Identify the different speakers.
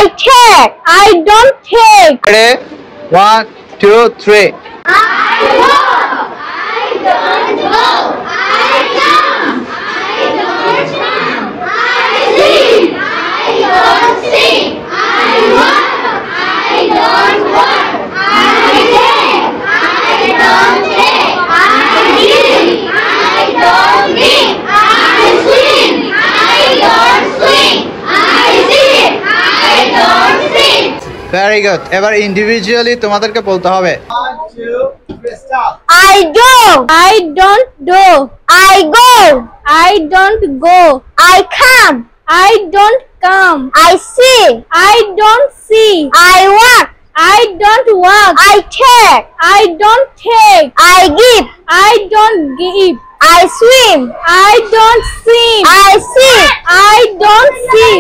Speaker 1: take. I don't take.
Speaker 2: Ready? 1, 2, 3.
Speaker 1: I walk. I don't walk. I jump. I don't jump. I sing. I don't sing. I walk. I don't walk. I take. I don't take. I give. I don't give. I swing. I don't swing. I sing. I don't sing.
Speaker 2: Very good. এবার individually তোমাদেরকে বলতে হবে।
Speaker 3: 1, 2, 3, stop.
Speaker 1: I do. I don't do. I go. I don't go. I come. I don't come. I see. I don't see. I walk. I don't walk. I take. I don't take. I give. I don't give. I swim. I don't swim. I see. I don't see.